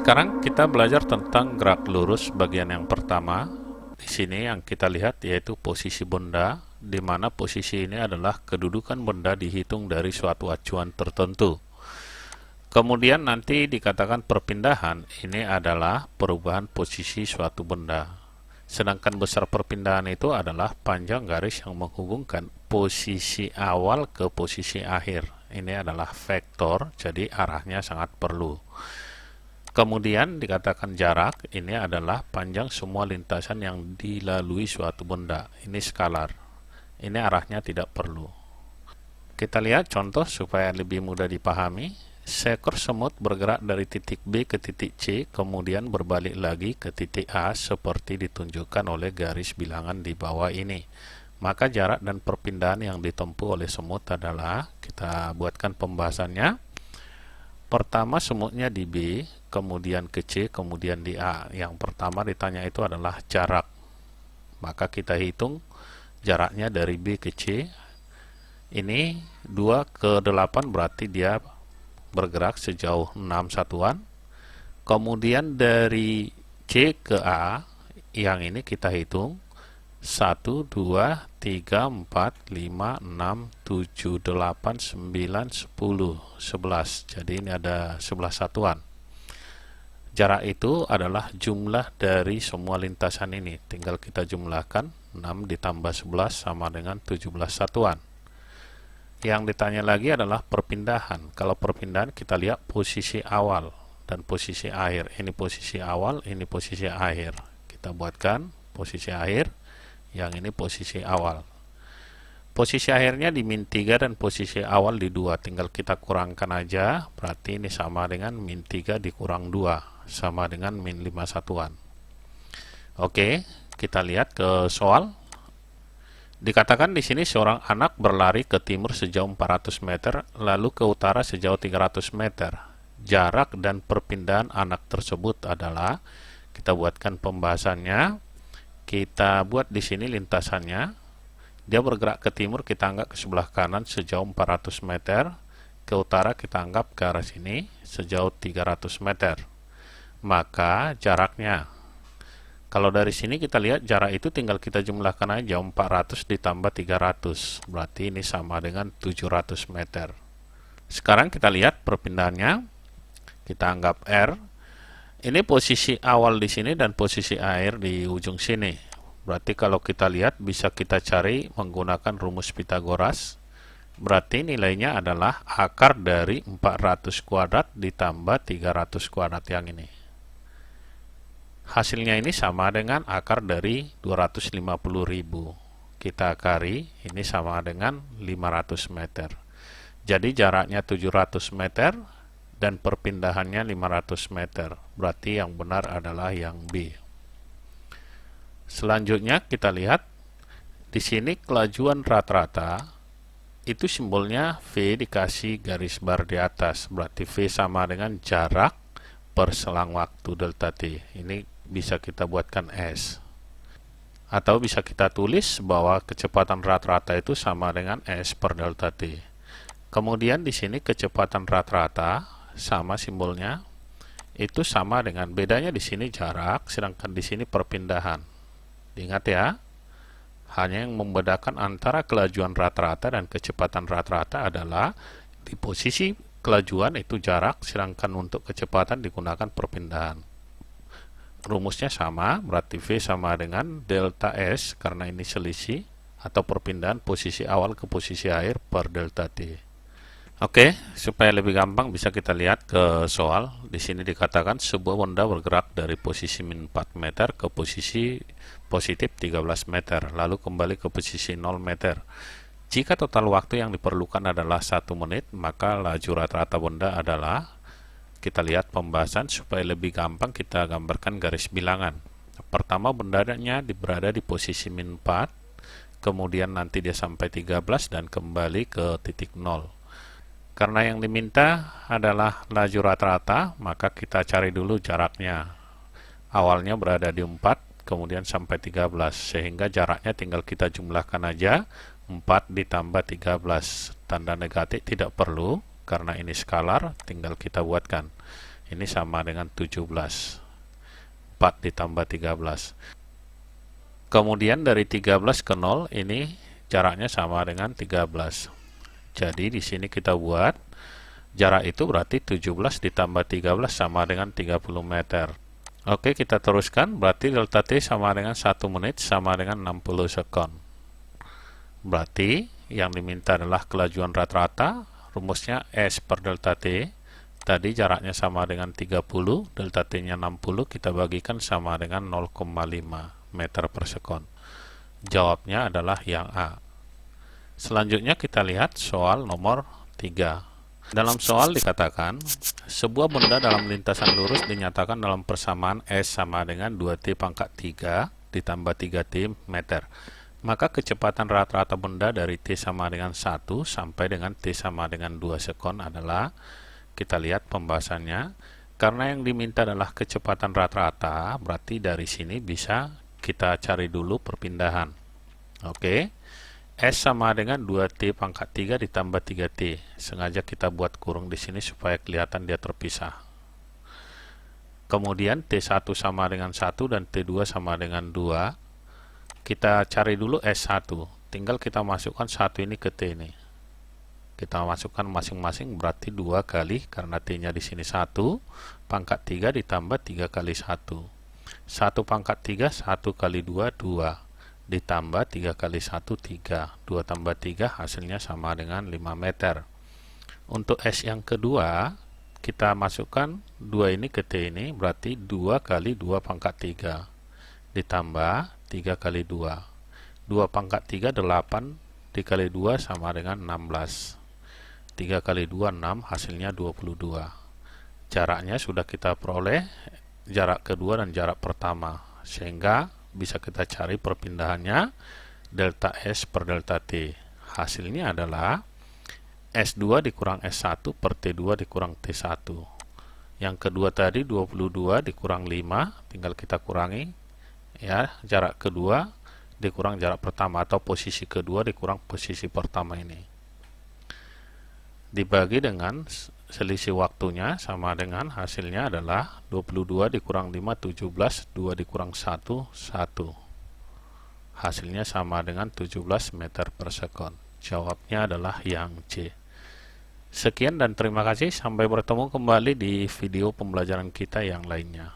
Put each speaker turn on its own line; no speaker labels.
Sekarang kita belajar tentang gerak lurus bagian yang pertama. Di sini yang kita lihat yaitu posisi benda, di mana posisi ini adalah kedudukan benda dihitung dari suatu acuan tertentu. Kemudian nanti dikatakan perpindahan, ini adalah perubahan posisi suatu benda. Sedangkan besar perpindahan itu adalah panjang garis yang menghubungkan posisi awal ke posisi akhir. Ini adalah vektor, jadi arahnya sangat perlu. Kemudian dikatakan jarak, ini adalah panjang semua lintasan yang dilalui suatu benda. Ini skalar. Ini arahnya tidak perlu. Kita lihat contoh supaya lebih mudah dipahami. Seekor semut bergerak dari titik B ke titik C, kemudian berbalik lagi ke titik A seperti ditunjukkan oleh garis bilangan di bawah ini. Maka jarak dan perpindahan yang ditempuh oleh semut adalah, kita buatkan pembahasannya. Pertama semutnya di B, kemudian ke C, kemudian di A. Yang pertama ditanya itu adalah jarak. Maka kita hitung jaraknya dari B ke C. Ini 2 ke 8 berarti dia bergerak sejauh 6 satuan. Kemudian dari C ke A, yang ini kita hitung 1, 2, 3, 4, 5, 6, 7, 8, 9, 10, 11. Jadi ini ada 11 satuan. Jarak itu adalah jumlah dari semua lintasan ini. Tinggal kita jumlahkan, 6 ditambah 11 sama dengan 17 satuan. Yang ditanya lagi adalah perpindahan. Kalau perpindahan kita lihat posisi awal dan posisi akhir. Ini posisi awal, ini posisi akhir. Kita buatkan posisi akhir, yang ini posisi awal. Posisi akhirnya di min 3 dan posisi awal di 2. Tinggal kita kurangkan aja, berarti ini sama dengan min 3 dikurang 2, sama dengan min 5 satuan. Oke, kita lihat ke soal. Dikatakan di sini seorang anak berlari ke timur sejauh 400 meter, lalu ke utara sejauh 300 meter. Jarak dan perpindahan anak tersebut adalah, kita buatkan pembahasannya. Kita buat di sini lintasannya. Dia bergerak ke timur, kita anggap ke sebelah kanan sejauh 400 meter. Ke utara kita anggap ke arah sini sejauh 300 meter. Maka jaraknya, kalau dari sini kita lihat jarak itu tinggal kita jumlahkan aja, 400 ditambah 300. Berarti ini sama dengan 700 meter. Sekarang kita lihat perpindahannya. Kita anggap R. Ini posisi awal di sini dan posisi akhir di ujung sini. Berarti kalau kita lihat bisa kita cari menggunakan rumus Pitagoras. Berarti nilainya adalah akar dari 400 kuadrat ditambah 300 kuadrat yang ini. Hasilnya ini sama dengan akar dari 250.000. Kita akari, ini sama dengan 500 meter. Jadi jaraknya 700 meter dan perpindahannya 500 meter. Berarti yang benar adalah yang B. Selanjutnya kita lihat di sini kelajuan rata-rata itu simbolnya V dikasih garis bar di atas. Berarti V sama dengan jarak per selang waktu delta T. Ini bisa kita buatkan S. Atau bisa kita tulis bahwa kecepatan rata-rata itu sama dengan S per delta T. Kemudian di sini kecepatan rata-rata sama simbolnya itu sama dengan, bedanya di sini jarak, sedangkan di sini perpindahan. Ingat ya, hanya yang membedakan antara kelajuan rata-rata dan kecepatan rata-rata adalah di posisi kelajuan itu jarak, sedangkan untuk kecepatan digunakan perpindahan. Rumusnya sama, berarti V sama dengan delta S karena ini selisih, atau perpindahan posisi awal ke posisi akhir per delta T. Oke, supaya lebih gampang bisa kita lihat ke soal. Di sini dikatakan sebuah benda bergerak dari posisi min 4 meter ke posisi positif 13 meter, lalu kembali ke posisi 0 meter. Jika total waktu yang diperlukan adalah 1 menit, maka laju rata-rata benda adalah, kita lihat pembahasan supaya lebih gampang kita gambarkan garis bilangan. Pertama bendanya berada di posisi min 4, kemudian nanti dia sampai 13 dan kembali ke titik 0. Karena yang diminta adalah laju rata-rata, maka kita cari dulu jaraknya. Awalnya berada di 4, kemudian sampai 13, sehingga jaraknya tinggal kita jumlahkan aja, 4 ditambah 13. Tanda negatif tidak perlu, karena ini skalar, tinggal kita buatkan. Ini sama dengan 17. 4 ditambah 13. Kemudian dari 13 ke 0 ini jaraknya sama dengan 13. Jadi di sini kita buat jarak itu berarti 17 ditambah 13 sama dengan 30 meter. Oke, kita teruskan. Berarti delta T sama dengan 1 menit sama dengan 60 sekon. Berarti yang diminta adalah kelajuan rata-rata. Rumusnya S per delta T. Tadi jaraknya sama dengan 30, delta T-nya 60, kita bagikan sama dengan 0,5 meter per sekon. Jawabnya adalah yang A. Selanjutnya kita lihat soal nomor 3. Dalam soal dikatakan, sebuah benda dalam lintasan lurus dinyatakan dalam persamaan S sama dengan 2T pangkat 3 ditambah 3T meter. Maka kecepatan rata-rata benda dari T sama dengan 1 sampai dengan T sama dengan 2 sekon adalah, kita lihat pembahasannya. Karena yang diminta adalah kecepatan rata-rata, berarti dari sini bisa kita cari dulu perpindahan. Oke. S sama dengan 2T pangkat 3 ditambah 3T. Sengaja kita buat kurung di sini supaya kelihatan dia terpisah. Kemudian T1 sama dengan 1 dan T2 sama dengan 2. Kita cari dulu S1. Tinggal kita masukkan 1 ini ke T ini. Kita masukkan masing-masing berarti 2 kali, karena T-nya di sini 1, pangkat 3 ditambah 3 kali 1. 1 pangkat 3, 1 kali 2, 2. Ditambah 3 kali 1, 3. 2 tambah 3 hasilnya sama dengan 5 meter. Untuk S yang kedua, kita masukkan 2 ini ke T ini, berarti 2 kali 2 pangkat 3. Ditambah 3 kali 2. 2 pangkat 3, 8. Dikali 2 sama dengan 16. 3 kali 2, 6, hasilnya 22. Jaraknya sudah kita peroleh, jarak kedua dan jarak pertama, sehingga bisa kita cari perpindahannya delta S per delta T. Hasilnya adalah S2 dikurang S1 per T2 dikurang T1. Yang kedua tadi 22 dikurang 5, tinggal kita kurangi, ya, jarak kedua dikurang jarak pertama, atau posisi kedua dikurang posisi pertama ini. Dibagi dengan selisih waktunya sama dengan hasilnya adalah 22 dikurang 5, 17, 2 dikurang 1, 1. Hasilnya sama dengan 17 meter per sekon. Jawabnya adalah yang C. Sekian dan terima kasih. Sampai bertemu kembali di video pembelajaran kita yang lainnya.